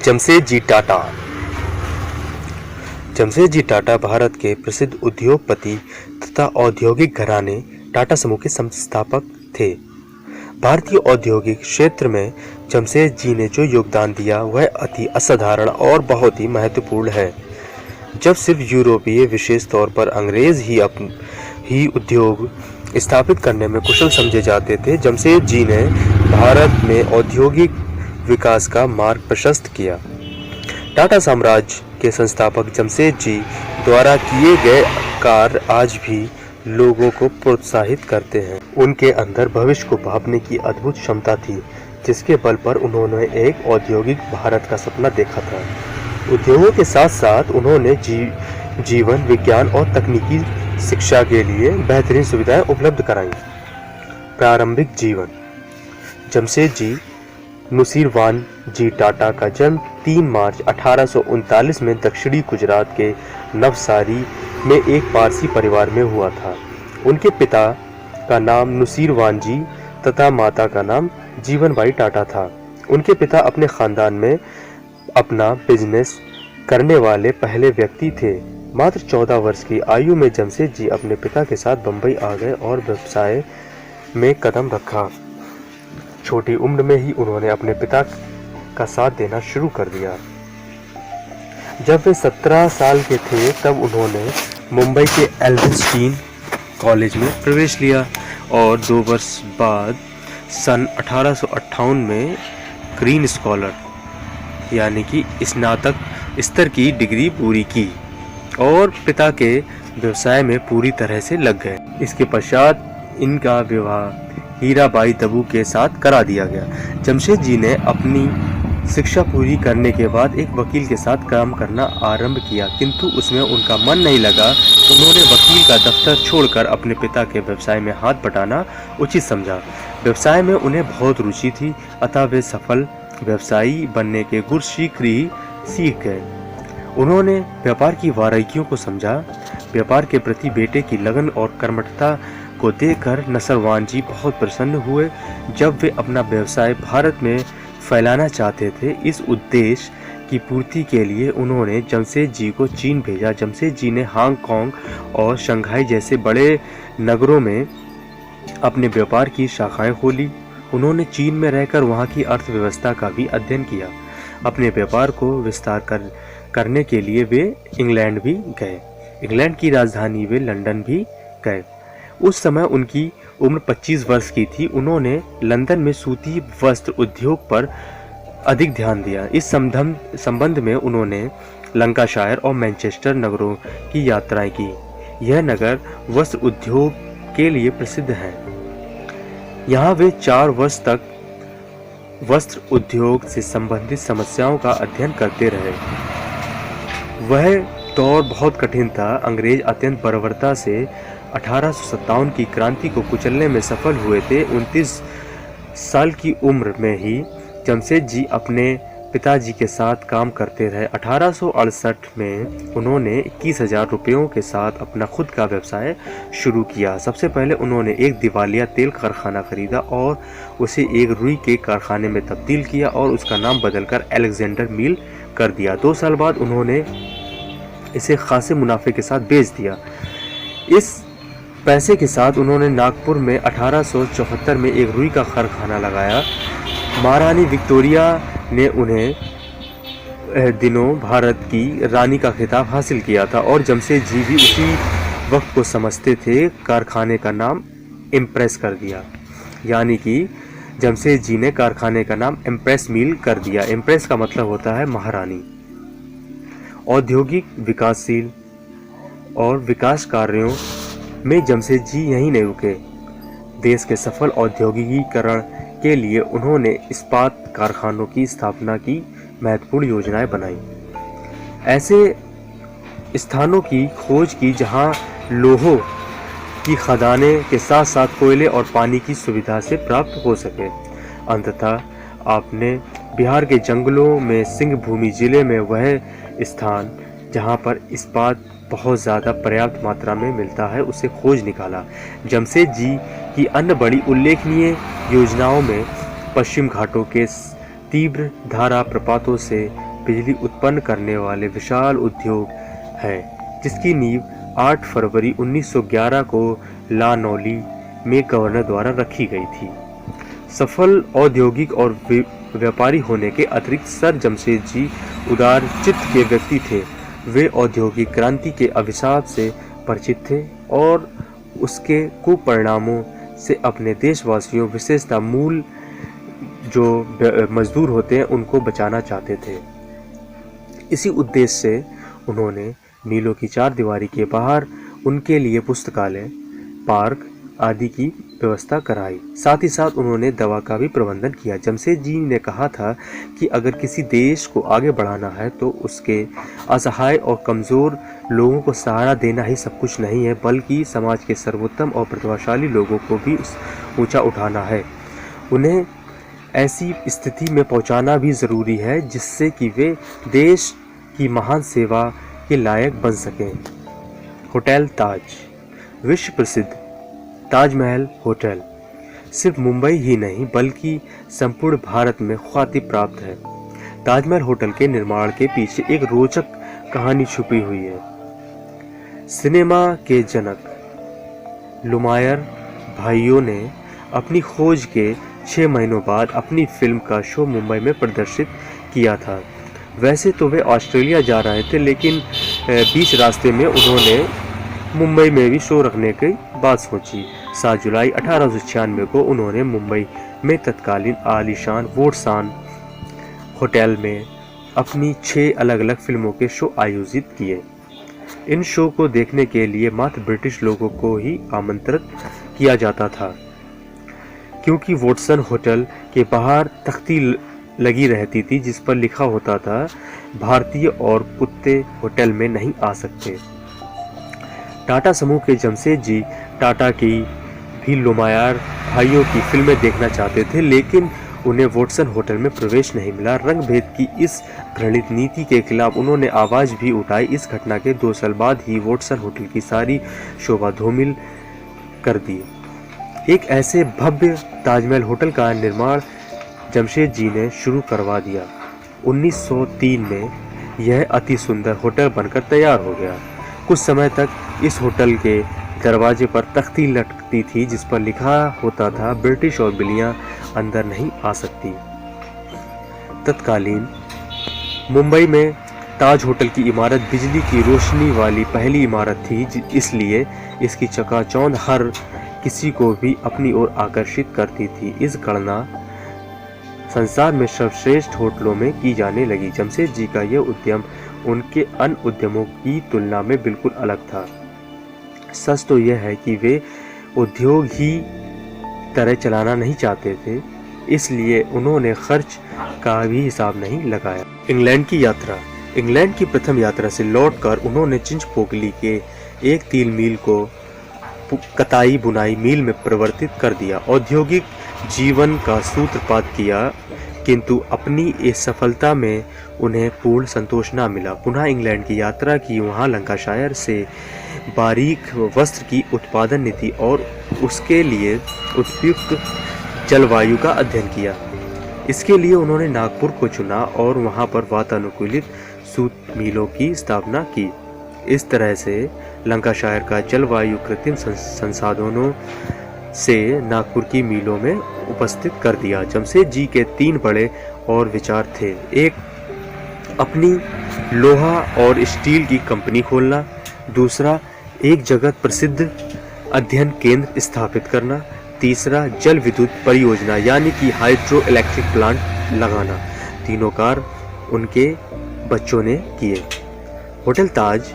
जमशेदजी टाटा। जमशेदजी टाटा भारत के प्रसिद्ध उद्योगपति तथा औद्योगिक घराने टाटा समूह के संस्थापक थे। भारतीय औद्योगिक क्षेत्र में जमशेदजी ने जो योगदान दिया वह अति असाधारण और बहुत ही महत्वपूर्ण है। जब सिर्फ यूरोपीय, विशेष तौर पर अंग्रेज ही उद्योग स्थापित करने में कुशल समझे जाते थे, जमशेदजी ने भारत में औद्योगिक विकास का मार्ग प्रशस्त किया। टाटा साम्राज्य के संस्थापक जमशेदजी द्वारा किए गए कार्य आज भी लोगों को प्रोत्साहित करते हैं। उनके अंदर भविष्य को भांपने की अद्भुत क्षमता थी, जिसके बल पर उन्होंने एक औद्योगिक भारत का सपना देखा था। उद्योगों के साथ साथ उन्होंने जीवन विज्ञान और तकनीकी शिक्षा के लिए बेहतरीन सुविधाएं उपलब्ध कराई। प्रारंभिक जीवन। जमशेदजी नुसीरवान जी टाटा का जन्म 3 मार्च 1839 में दक्षिणी गुजरात के नवसारी में एक पारसी परिवार में हुआ था। उनके पिता का नाम नुसीरवान जी तथा माता का नाम जीवनबाई टाटा था। उनके पिता अपने खानदान में अपना बिजनेस करने वाले पहले व्यक्ति थे। मात्र 14 वर्ष की आयु में जमशेदजी अपने पिता के साथ बंबई आ गए और व्यवसाय में कदम रखा। छोटी उम्र में ही उन्होंने अपने पिता का साथ देना शुरू कर दिया। जब वे 17 साल के थे तब उन्होंने मुंबई के एल्फिंस्टीन कॉलेज में प्रवेश लिया और 2 वर्ष बाद सन 1858 में ग्रीन स्कॉलर यानी कि स्नातक स्तर की डिग्री पूरी की और पिता के व्यवसाय में पूरी तरह से लग गए। इसके पश्चात इनका विवाह हीराबाई दबू के साथ करा दिया गया। जमशेदजी ने अपनी शिक्षा पूरी करने के बाद एक वकील के साथ काम करना आरंभ किया, किंतु उसमें उनका मन नहीं लगा। उन्होंने वकील का दफ्तर छोड़कर अपने पिता के व्यवसाय में हाथ बटाना उचित समझा। व्यवसाय में उन्हें बहुत रुचि थी, अतः वे सफल व्यवसायी बनने के गुर शीघ्र ही सीख गए। उन्होंने व्यापार की बारीकियों को समझा। व्यापार के प्रति बेटे की लगन और कर्मठता को देखकर नसरवान जी बहुत प्रसन्न हुए। जब वे अपना व्यवसाय भारत में फैलाना चाहते थे, इस उद्देश्य की पूर्ति के लिए उन्होंने जमशेदजी को चीन भेजा। जमशेदजी ने हांगकांग और शंघाई जैसे बड़े नगरों में अपने व्यापार की शाखाएं खोली। उन्होंने चीन में रहकर वहां की अर्थव्यवस्था का भी अध्ययन किया। अपने व्यापार को विस्तार करने के लिए वे इंग्लैंड भी गए। इंग्लैंड की राजधानी वे लंदन भी गए। उस समय उनकी उम्र 25 वर्ष की थी। उन्होंने लंदन में सूती वस्त्र उद्योग पर अधिक ध्यान दिया। इस संबंध में उन्होंने लंकाशायर और मैनचेस्टर नगरों की यात्राएं की। यह नगर वस्त्र उद्योग के लिए प्रसिद्ध हैं। यहाँ वे 4 वर्ष तक वस्त्र उद्योग से संबंधित समस्याओं का अध्ययन करते रहे। वह दौर बहुत कठिन था। अंग्रेज अत्यंत बर्बरता से 1857 की क्रांति को कुचलने में सफल हुए थे। 29 साल की उम्र में ही जमशेदजी अपने पिताजी के साथ काम करते रहे। 1868 में उन्होंने 21,000 रुपयों के साथ अपना खुद का व्यवसाय शुरू किया। सबसे पहले उन्होंने एक दिवालिया तेल कारखाना खरीदा और उसे एक रुई के कारखाने में तब्दील किया और उसका नाम बदलकर अलेक्जेंडर मिल कर दिया। 2 साल बाद उन्होंने इसे खासे मुनाफे के साथ बेच दिया। इस पैसे के साथ उन्होंने नागपुर में 1874 में एक रुई का कारखाना लगाया। महारानी विक्टोरिया ने उन्हें दिनों भारत की रानी का खिताब हासिल किया था और जमशेदजी भी उसी वक्त को समझते थे। कारखाने का नाम इम्प्रेस कर दिया, यानी कि जमशेदजी ने कारखाने का नाम इम्प्रेस मिल कर दिया। इम्प्रेस का मतलब होता है महारानी। औद्योगिक विकासशील और विकास कार्यों में जमशेदजी यहीं नहीं रुके। देश के सफल औद्योगिकीकरण के लिए उन्होंने इस्पात कारखानों की स्थापना की महत्वपूर्ण योजनाएं बनाई। ऐसे स्थानों की खोज की जहां लोहों की खदानें के साथ साथ कोयले और पानी की सुविधा से प्राप्त हो सके। अंततः आपने बिहार के जंगलों में सिंहभूमि जिले में वह स्थान जहां पर इस्पात बहुत ज़्यादा पर्याप्त मात्रा में मिलता है उसे खोज निकाला। जमशेदजी की अन्य बड़ी उल्लेखनीय योजनाओं में पश्चिम घाटों के तीव्र धारा प्रपातों से बिजली उत्पन्न करने वाले विशाल उद्योग है, जिसकी नींव 8 फरवरी 1911 को लानौली में गवर्नर द्वारा रखी गई थी। सफल औद्योगिक और व्यापारी होने के अतिरिक्त सर जमशेद जी उदार चित्त के व्यक्ति थे। वे औद्योगिक क्रांति के अभिशाप से परिचित थे और उसके कुपरिणामों से अपने देशवासियों, विशेषतः मूल जो मजदूर होते हैं, उनको बचाना चाहते थे। इसी उद्देश्य से उन्होंने मिलों की चार दीवारी के बाहर उनके लिए पुस्तकालय, पार्क आदि की व्यवस्था कराई। साथ ही साथ उन्होंने दवा का भी प्रबंधन किया। जमशेद जी ने कहा था कि अगर किसी देश को आगे बढ़ाना है तो उसके असहाय और कमज़ोर लोगों को सहारा देना ही सब कुछ नहीं है, बल्कि समाज के सर्वोत्तम और प्रतिभाशाली लोगों को भी ऊंचा उठाना है। उन्हें ऐसी स्थिति में पहुंचाना भी ज़रूरी है जिससे कि वे देश की महान सेवा के लायक बन सकें। होटल ताज। विश्व प्रसिद्ध ताजमहल होटल सिर्फ मुंबई ही नहीं बल्कि संपूर्ण भारत में ख्याति प्राप्त है। ताजमहल होटल के निर्माण के पीछे एक रोचक कहानी छुपी हुई है। सिनेमा के जनक लुमायर भाइयों ने अपनी खोज के 6 महीनों बाद अपनी फिल्म का शो मुंबई में प्रदर्शित किया था। वैसे तो वे ऑस्ट्रेलिया जा रहे थे, लेकिन बीच रास्ते में उन्होंने मुंबई में भी शो रखने की बात सोची। 7 जुलाई 1896 को उन्होंने मुंबई में तत्कालीन आलीशान वोटसान होटल में अपनी 6 अलग अलग फिल्मों के शो आयोजित किए। इन शो को देखने के लिए मात्र ब्रिटिश लोगों को ही आमंत्रित किया जाता था, क्योंकि वोटसन होटल के बाहर तख्ती लगी रहती थी जिस पर लिखा होता था, भारतीय और कुत्ते होटल में नहीं आ सकते। टाटा समूह के जमशेद जी टाटा की भी लुमायर भाइयों की फिल्में देखना चाहते थे, लेकिन उन्हें वोटसन होटल में प्रवेश नहीं मिला। रंग भेद की इस घृणित नीति के खिलाफ उन्होंने आवाज़ भी उठाई। इस घटना के 2 साल बाद ही वोटसन होटल की सारी शोभा धूमिल कर दी। एक ऐसे भव्य ताजमहल होटल का निर्माण जमशेद जी ने शुरू करवा दिया। 1903 में यह अति सुंदर होटल बनकर तैयार हो गया। कुछ समय तक इस होटल के दरवाजे पर तख्ती लटकती थी जिस पर लिखा होता था, ब्रिटिश और बिल्लियां अंदर नहीं आ सकती। तत्कालीन मुंबई में ताज होटल की इमारत बिजली की रोशनी वाली पहली इमारत थी, इसलिए इसकी चकाचौंध हर किसी को भी अपनी ओर आकर्षित करती थी। इस गणना संसार में सर्वश्रेष्ठ होटलों में की जाने लगी। जमशेद जी का यह उद्यम उनके अन्य उद्यमों की तुलना में बिल्कुल अलग था। सच तो यह है कि वे उद्योग ही तरह चलाना नहीं चाहते थे, इसलिए उन्होंने खर्च का भी हिसाब नहीं लगाया। इंग्लैंड की यात्रा। इंग्लैंड की प्रथम यात्रा से लौटकर उन्होंने चिंचपोकली के एक तिल मिल को कताई बुनाई मिल में परिवर्तित कर दिया। औद्योगिक जीवन का सूत्रपात किया, किंतु अपनी इस सफलता में उन्हें पूर्ण संतोष न मिला। पुनः इंग्लैंड की यात्रा की। वहां लंकाशायर से बारीक वस्त्र की उत्पादन नीति और उसके लिए उपयुक्त जलवायु का अध्ययन किया। इसके लिए उन्होंने नागपुर को चुना और वहां पर वातानुकूलित सूत मिलों की स्थापना की। इस तरह से लंकाशायर का जलवायु कृत्रिम संसाधनों से नागपुर की मिलों में उपस्थित कर दिया। जमशेद जी के 3 बड़े और विचार थे। एक, अपनी लोहा और स्टील की कंपनी खोलना। दूसरा, एक जगत प्रसिद्ध अध्ययन केंद्र स्थापित करना। तीसरा, जल विद्युत परियोजना यानी कि हाइड्रो इलेक्ट्रिक प्लांट लगाना। तीनों कार्य उनके बच्चों ने किए। होटल ताज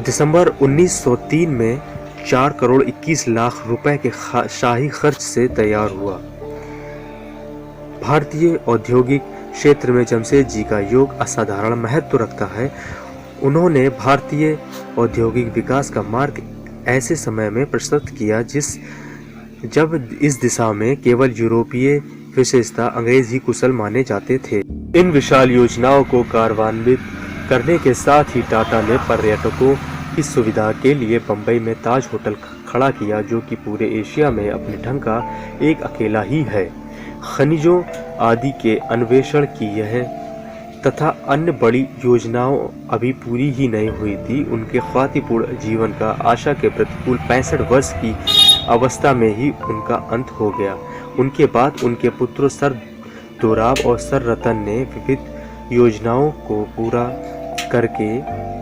दिसंबर 1903 में 4 करोड़ 21 लाख रुपए के शाही खर्च से तैयार हुआ। भारतीय औद्योगिक क्षेत्र में जमशेद जी का योग असाधारण महत्व रखता है। उन्होंने भारतीय औद्योगिक विकास का मार्ग ऐसे समय में प्रशस्त किया जब इस दिशा में केवल यूरोपीय विशेषता अंग्रेज ही कुशल माने जाते थे। इन विशाल योजनाओं को कार्यान्वित करने के साथ ही टाटा ने पर्यटकों की सुविधा के लिए बंबई में ताज होटल खड़ा किया, जो कि पूरे एशिया में अपने ढंग का एक अकेला ही है। खनिजों आदि के अन्वेषण की यह तथा अन्य बड़ी योजनाओं अभी पूरी ही नहीं हुई थी। उनके ख्वातिपूर्ण जीवन का आशा के प्रतिकूल 65 वर्ष की अवस्था में ही उनका अंत हो गया। उनके बाद उनके पुत्रों सर दोराब और सर रतन ने विविध योजनाओं को पूरा करके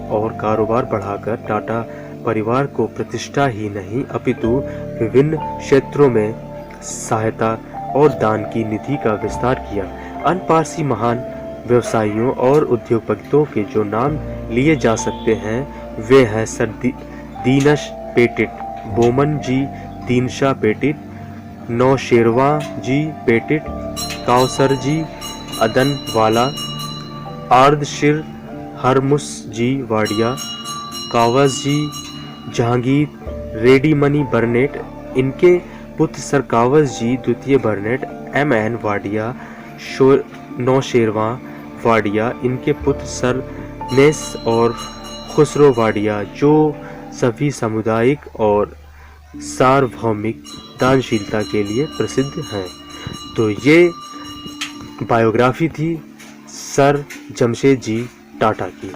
और कारोबार बढ़ाकर टाटा परिवार को प्रतिष्ठा ही नहीं अपितु विभिन्न क्षेत्रों में सहायता और दान की निधि का विस्तार किया। अन्य पारसी महान व्यवसायियों और उद्योगपतियों के जो नाम लिए जा सकते हैं वे हैं सर दीनश पेटिट, बोमन जी दीनशाह पेटिट, नौशेरवा जी पेटिट, काउसर जी अदनवाला, आर्दशिर हरमुस जी वाडिया, कावस जी जहांगीर, रेड्डीमनी बर्नेट, इनके पुत्र सर कावस जी द्वितीय बर्नेट, एम.एन. वाडिया, नौशेरवा वाडिया, इनके पुत्र सर नेस और खुसरो वाडिया, जो सभी सामुदायिक और सार्वभौमिक दानशीलता के लिए प्रसिद्ध हैं। तो ये बायोग्राफी थी सर जमशेद जी टाटा की।